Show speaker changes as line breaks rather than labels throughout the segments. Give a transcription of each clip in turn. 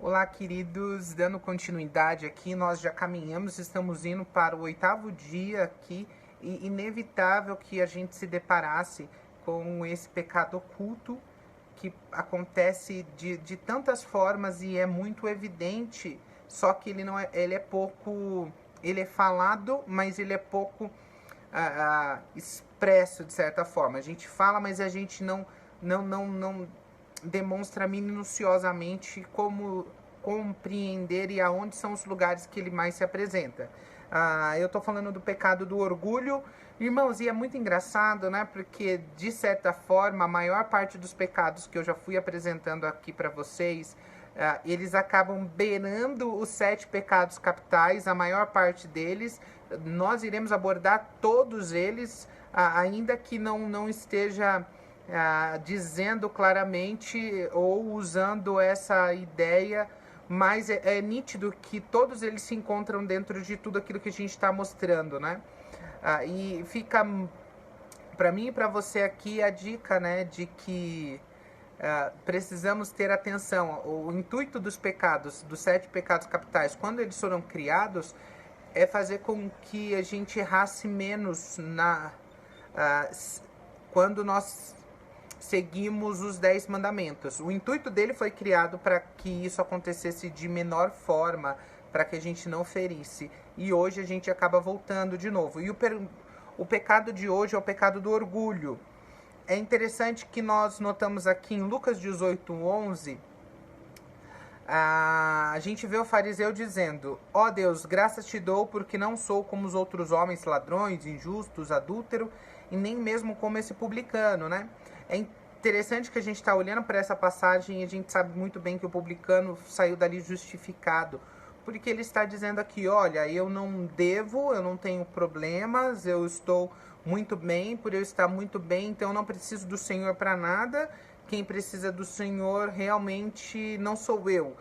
Olá, queridos, dando continuidade aqui, nós já caminhamos, estamos indo para o 8º dia aqui e inevitável que a gente se deparasse com esse pecado oculto que acontece de tantas formas e é muito evidente, só que ele é pouco, ele é falado, mas ele é pouco expresso de certa forma. A gente fala, mas a gente não demonstra minuciosamente como compreender e aonde são os lugares que ele mais se apresenta. Eu estou falando do pecado do orgulho. Irmãos, e é muito engraçado, né? Porque, de certa forma, a maior parte dos pecados que eu já fui apresentando aqui para vocês, eles acabam beirando os 7 pecados capitais, a maior parte deles. Nós iremos abordar todos eles, ainda que não esteja dizendo claramente ou usando essa ideia, mas é nítido que todos eles se encontram dentro de tudo aquilo que a gente está mostrando, né? E fica para mim e para você aqui a dica, né, de que precisamos ter atenção. O intuito dos pecados, dos 7 pecados capitais, quando eles foram criados, é fazer com que a gente errasse menos quando nós seguimos os 10 mandamentos. O intuito dele foi criado para que isso acontecesse de menor forma, para que a gente não ferisse. E hoje a gente acaba voltando de novo. E o pecado de hoje é o pecado do orgulho. É interessante que nós notamos aqui em Lucas 18:11, a gente vê o fariseu dizendo: ó Deus, graças te dou porque não sou como os outros homens, ladrões, injustos, adúlteros, e nem mesmo como esse publicano, né? É interessante que a gente está olhando para essa passagem e a gente sabe muito bem que o publicano saiu dali justificado, porque ele está dizendo aqui: olha, eu não devo, eu não tenho problemas, eu estou muito bem, por eu estar muito bem, então eu não preciso do Senhor para nada. Quem precisa do Senhor realmente não sou eu.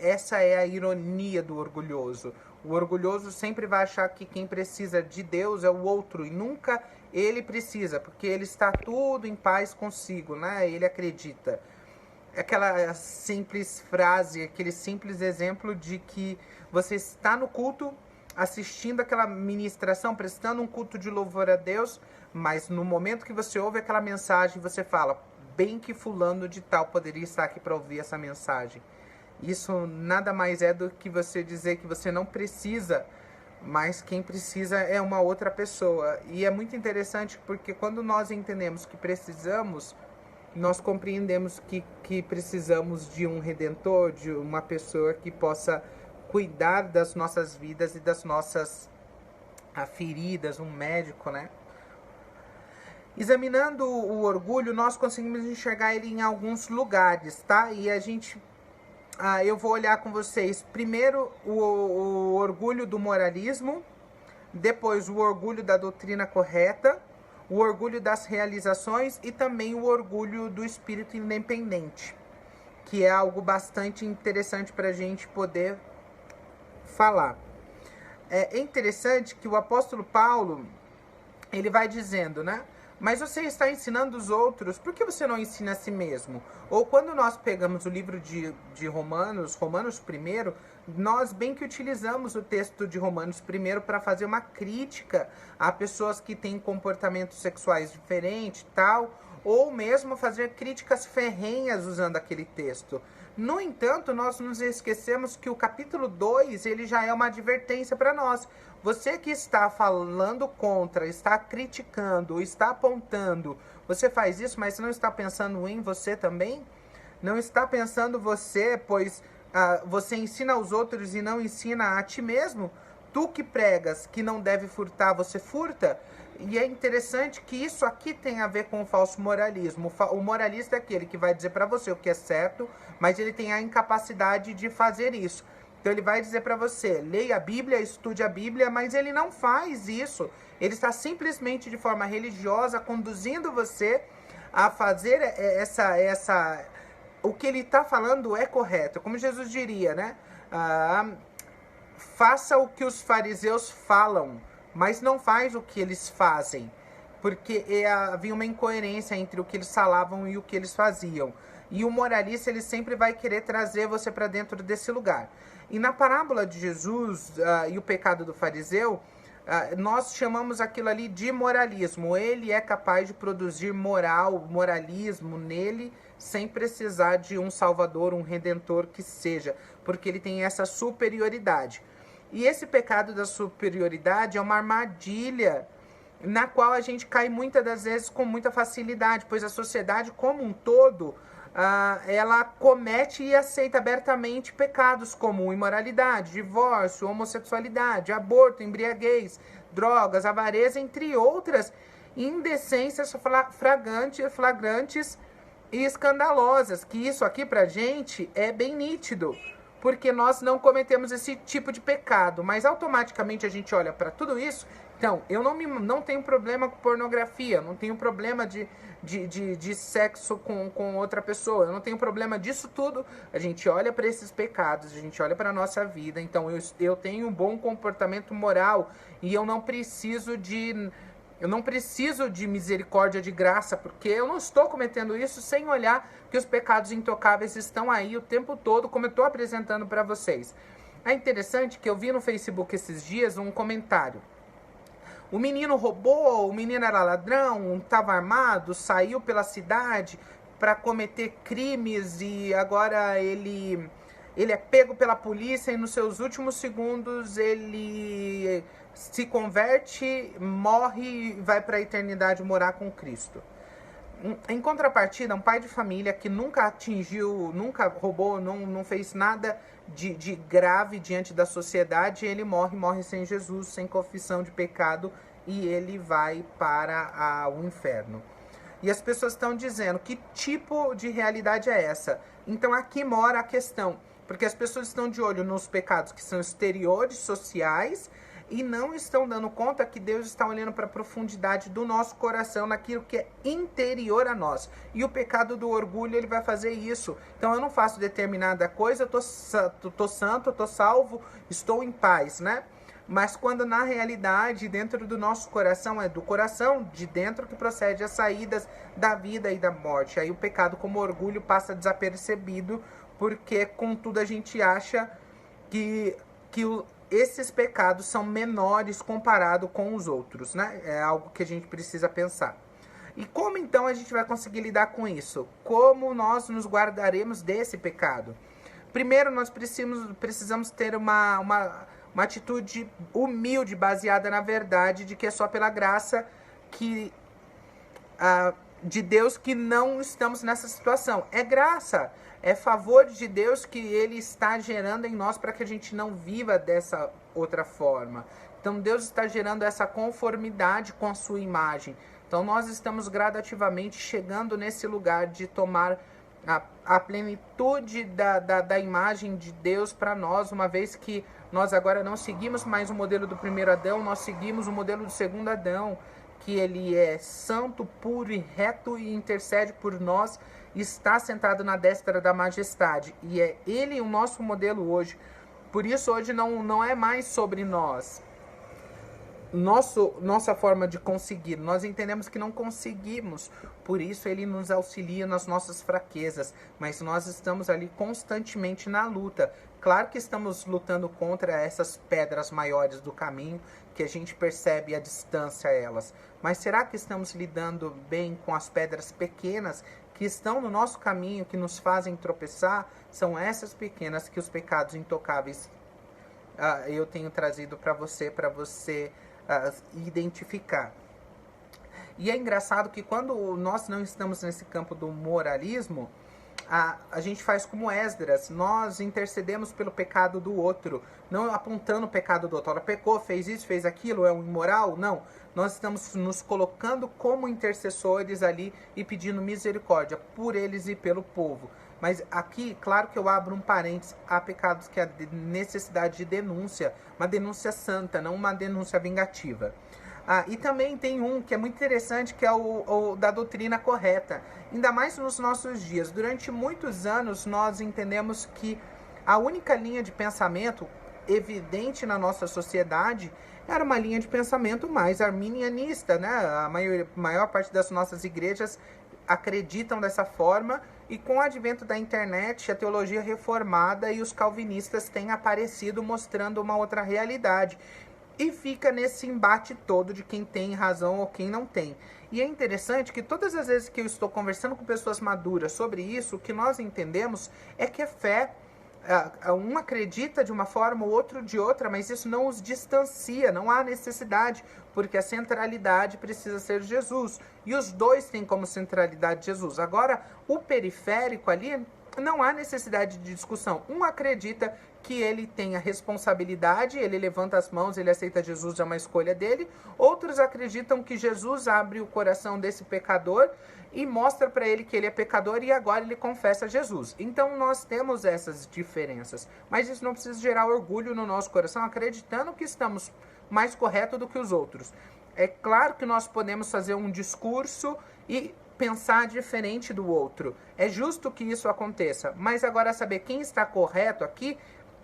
Essa é a ironia do orgulhoso. O orgulhoso sempre vai achar que quem precisa de Deus é o outro e nunca ele precisa, porque ele está tudo em paz consigo, né? Ele acredita. Aquela simples frase, aquele simples exemplo de que você está no culto, assistindo aquela ministração, prestando um culto de louvor a Deus, mas no momento que você ouve aquela mensagem, você fala: bem que fulano de tal poderia estar aqui para ouvir essa mensagem. Isso nada mais é do que você dizer que você não precisa, mas quem precisa é uma outra pessoa. E é muito interessante porque quando nós entendemos que precisamos, nós compreendemos que precisamos de um redentor, de uma pessoa que possa cuidar das nossas vidas e das nossas feridas, um médico, né? Examinando o orgulho, nós conseguimos enxergar ele em alguns lugares, tá? E eu vou olhar com vocês primeiro o orgulho do moralismo, depois o orgulho da doutrina correta, o orgulho das realizações e também o orgulho do espírito independente, que é algo bastante interessante para a gente poder falar. É interessante que o apóstolo Paulo, ele vai dizendo, né? Mas você está ensinando os outros, por que você não ensina a si mesmo? Ou quando nós pegamos o livro de Romanos 1, nós bem que utilizamos o texto de Romanos 1 para fazer uma crítica a pessoas que têm comportamentos sexuais diferentes, tal, ou mesmo fazer críticas ferrenhas usando aquele texto. No entanto, nós nos esquecemos que o capítulo 2, ele já é uma advertência para nós. Você que está falando contra, está criticando, está apontando, você faz isso, mas não está pensando em você também? Não está pensando você, pois você ensina aos outros e não ensina a ti mesmo? Tu que pregas que não deve furtar, você furta? E é interessante que isso aqui tem a ver com o falso moralismo. O moralista é aquele que vai dizer para você o que é certo, mas ele tem a incapacidade de fazer isso. Então ele vai dizer para você: leia a Bíblia, estude a Bíblia, mas ele não faz isso. Ele está simplesmente de forma religiosa conduzindo você a fazer o que ele está falando é correto. Como Jesus diria, né? Faça o que os fariseus falam, mas não faz o que eles fazem, porque havia uma incoerência entre o que eles falavam e o que eles faziam. E o moralista, ele sempre vai querer trazer você para dentro desse lugar. E na parábola de Jesus e o pecado do fariseu, nós chamamos aquilo ali de moralismo. Ele é capaz de produzir moralismo nele, sem precisar de um salvador, um redentor que seja, porque ele tem essa superioridade. E esse pecado da superioridade é uma armadilha na qual a gente cai muitas das vezes com muita facilidade, pois a sociedade como um todo, ela comete e aceita abertamente pecados como imoralidade, divórcio, homossexualidade, aborto, embriaguez, drogas, avareza, entre outras indecências flagrantes e escandalosas, que isso aqui pra gente é bem nítido, porque nós não cometemos esse tipo de pecado, mas automaticamente a gente olha para tudo isso. Então, eu não tenho problema com pornografia, não tenho problema de sexo com outra pessoa, eu não tenho problema disso tudo. A gente olha para esses pecados, a gente olha para a nossa vida. Então, eu tenho um bom comportamento moral e eu não preciso de misericórdia, de graça, porque eu não estou cometendo isso sem olhar que os pecados intocáveis estão aí o tempo todo, como eu estou apresentando para vocês. É interessante que eu vi no Facebook esses dias um comentário. O menino roubou, o menino era ladrão, estava armado, saiu pela cidade para cometer crimes e agora ele é pego pela polícia e nos seus últimos segundos ele se converte, morre e vai para a eternidade morar com Cristo. Em contrapartida, um pai de família que nunca nunca roubou, não fez nada de grave diante da sociedade, ele morre sem Jesus, sem confissão de pecado, e ele vai para o inferno. E as pessoas estão dizendo, que tipo de realidade é essa? Então aqui mora a questão, porque as pessoas estão de olho nos pecados que são exteriores, sociais, e não estão dando conta que Deus está olhando para a profundidade do nosso coração, naquilo que é interior a nós. E o pecado do orgulho, ele vai fazer isso. Então eu não faço determinada coisa, eu tô santo, eu tô salvo, estou em paz, né? Mas quando na realidade, dentro do nosso coração, é do coração de dentro que procede as saídas da vida e da morte. Aí o pecado como orgulho passa desapercebido, porque contudo a gente acha que esses pecados são menores comparado com os outros, né? É algo que a gente precisa pensar. E como então a gente vai conseguir lidar com isso? Como nós nos guardaremos desse pecado? Primeiro, nós precisamos ter uma atitude humilde, baseada na verdade, de que é só pela graça de Deus que não estamos nessa situação. É graça, é favor de Deus que Ele está gerando em nós para que a gente não viva dessa outra forma. Então Deus está gerando essa conformidade com a sua imagem. Então nós estamos gradativamente chegando nesse lugar de tomar a plenitude da imagem de Deus para nós, uma vez que nós agora não seguimos mais o modelo do primeiro Adão, nós seguimos o modelo do segundo Adão, que ele é santo, puro e reto e intercede por nós, está sentado na destra da majestade. E é ele o nosso modelo hoje. Por isso hoje não é mais sobre nós. Nossa forma de conseguir. Nós entendemos que não conseguimos. Por isso ele nos auxilia nas nossas fraquezas. Mas nós estamos ali constantemente na luta. Claro que estamos lutando contra essas pedras maiores do caminho, que a gente percebe a distância a elas. Mas será que estamos lidando bem com as pedras pequenas que estão no nosso caminho, que nos fazem tropeçar? São essas pequenas que os pecados intocáveis eu tenho trazido para você identificar. E é engraçado que quando nós não estamos nesse campo do moralismo, a gente faz como Esdras, nós intercedemos pelo pecado do outro, não apontando o pecado do outro. Ela pecou, fez isso, fez aquilo, é um imoral? Não. Nós estamos nos colocando como intercessores ali e pedindo misericórdia por eles e pelo povo. Mas aqui, claro que eu abro um parênteses, há pecados que há necessidade de denúncia, uma denúncia santa, não uma denúncia vingativa. E também tem um que é muito interessante, que é o da doutrina correta. Ainda mais nos nossos dias. Durante muitos anos nós entendemos que a única linha de pensamento evidente na nossa sociedade era uma linha de pensamento mais arminianista, né? A maior parte das nossas igrejas acreditam dessa forma E com o advento da internet, a teologia reformada e os calvinistas têm aparecido mostrando uma outra realidade. E fica nesse embate todo de quem tem razão ou quem não tem. E é interessante que todas as vezes que eu estou conversando com pessoas maduras sobre isso, o que nós entendemos é que a fé, um acredita de uma forma, o outro de outra, mas isso não os distancia, não há necessidade, porque a centralidade precisa ser Jesus. E os dois têm como centralidade Jesus. Agora, o periférico ali, não há necessidade de discussão. Um acredita que ele tem a responsabilidade, ele levanta as mãos, ele aceita Jesus, é uma escolha dele. Outros acreditam que Jesus abre o coração desse pecador e mostra para ele que ele é pecador e agora ele confessa Jesus. Então nós temos essas diferenças, mas isso não precisa gerar orgulho no nosso coração, acreditando que estamos mais corretos do que os outros. É claro que nós podemos fazer um discurso e pensar diferente do outro. É justo que isso aconteça, mas agora saber quem está correto aqui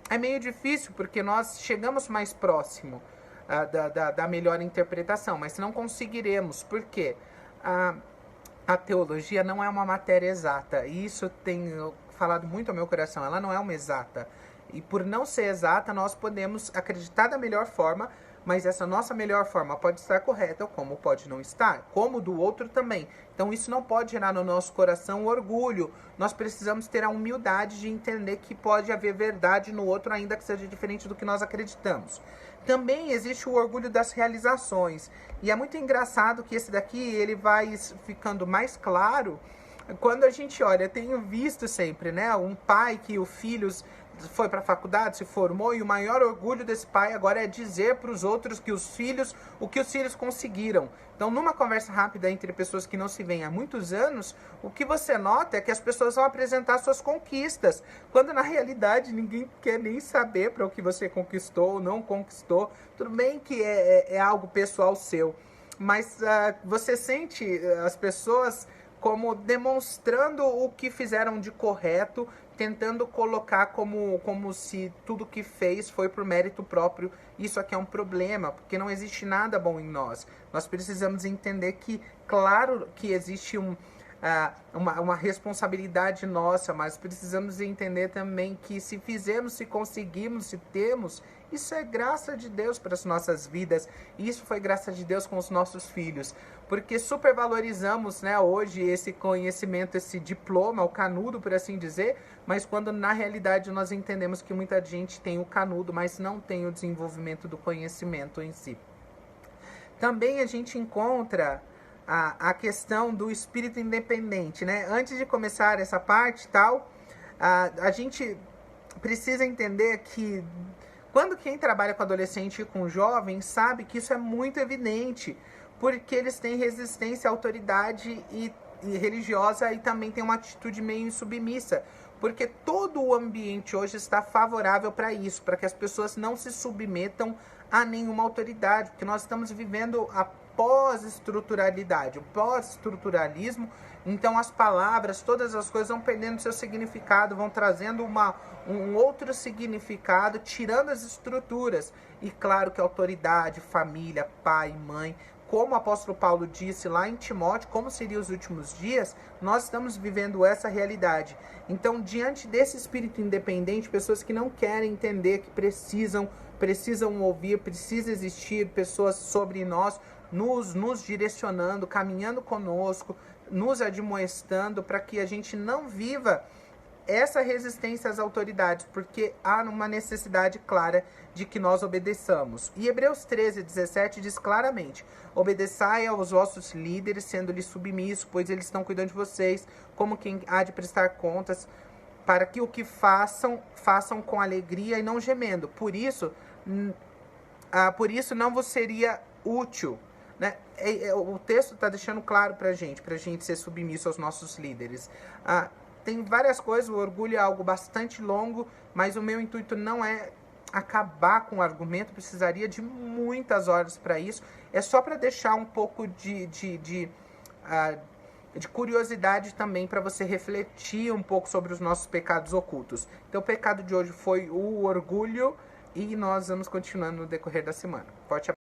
é meio difícil, porque nós chegamos mais próximo da melhor interpretação, mas não conseguiremos, porque a teologia não é uma matéria exata, e isso tem falado muito ao meu coração, ela não é uma exata, e por não ser exata, nós podemos acreditar da melhor forma, mas essa nossa melhor forma pode estar correta, como pode não estar, como do outro também. Então isso não pode gerar no nosso coração orgulho. Nós precisamos ter a humildade de entender que pode haver verdade no outro, ainda que seja diferente do que nós acreditamos. Também existe o orgulho das realizações. E é muito engraçado que esse daqui ele vai ficando mais claro quando a gente olha. Eu tenho visto sempre, né, um pai que o filho foi para a faculdade, se formou, e o maior orgulho desse pai agora é dizer para os outros o que os filhos conseguiram. Então, numa conversa rápida entre pessoas que não se veem há muitos anos, o que você nota é que as pessoas vão apresentar suas conquistas, quando na realidade ninguém quer nem saber para o que você conquistou ou não conquistou. Tudo bem que é algo pessoal seu, mas você sente as pessoas como demonstrando o que fizeram de correto, tentando colocar como se tudo que fez foi por mérito próprio. Isso aqui é um problema, porque não existe nada bom em nós. Nós precisamos entender que, claro que existe uma responsabilidade nossa, mas precisamos entender também que se fizermos, se conseguimos, se temos, isso é graça de Deus para as nossas vidas. E isso foi graça de Deus com os nossos filhos. Porque supervalorizamos, né, hoje esse conhecimento, esse diploma, o canudo, por assim dizer, mas quando na realidade nós entendemos que muita gente tem o canudo, mas não tem o desenvolvimento do conhecimento em si. Também a gente encontra a questão do espírito independente, né? Antes de começar essa parte tal, a gente precisa entender que quando quem trabalha com adolescente e com jovem sabe que isso é muito evidente, porque eles têm resistência à autoridade e religiosa e também tem uma atitude meio submissa, porque todo o ambiente hoje está favorável para isso, para que as pessoas não se submetam a nenhuma autoridade, porque nós estamos vivendo a pós-estruturalidade, o pós-estruturalismo. Então as palavras, todas as coisas vão perdendo seu significado, vão trazendo um outro significado, tirando as estruturas. E claro que autoridade, família, pai, mãe, como o apóstolo Paulo disse lá em Timóteo, como seriam os últimos dias, nós estamos vivendo essa realidade. Então, diante desse espírito independente, pessoas que não querem entender, que precisam ouvir, precisa existir pessoas sobre nós, nos direcionando, caminhando conosco, nos admoestando para que a gente não viva essa resistência às autoridades, porque há uma necessidade clara de que nós obedeçamos. E Hebreus 13:17 diz claramente: obedeçai aos vossos líderes, sendo-lhes submissos, pois eles estão cuidando de vocês, como quem há de prestar contas, para que o que façam com alegria e não gemendo. Por isso não vos seria útil, né? O texto está deixando claro para a gente ser submisso aos nossos líderes. Tem várias coisas, o orgulho é algo bastante longo, mas o meu intuito não é acabar com o argumento, precisaria de muitas horas para isso. É só para deixar um pouco de curiosidade também, para você refletir um pouco sobre os nossos pecados ocultos. Então o pecado de hoje foi o orgulho, e nós vamos continuando no decorrer da semana. Forte abraço.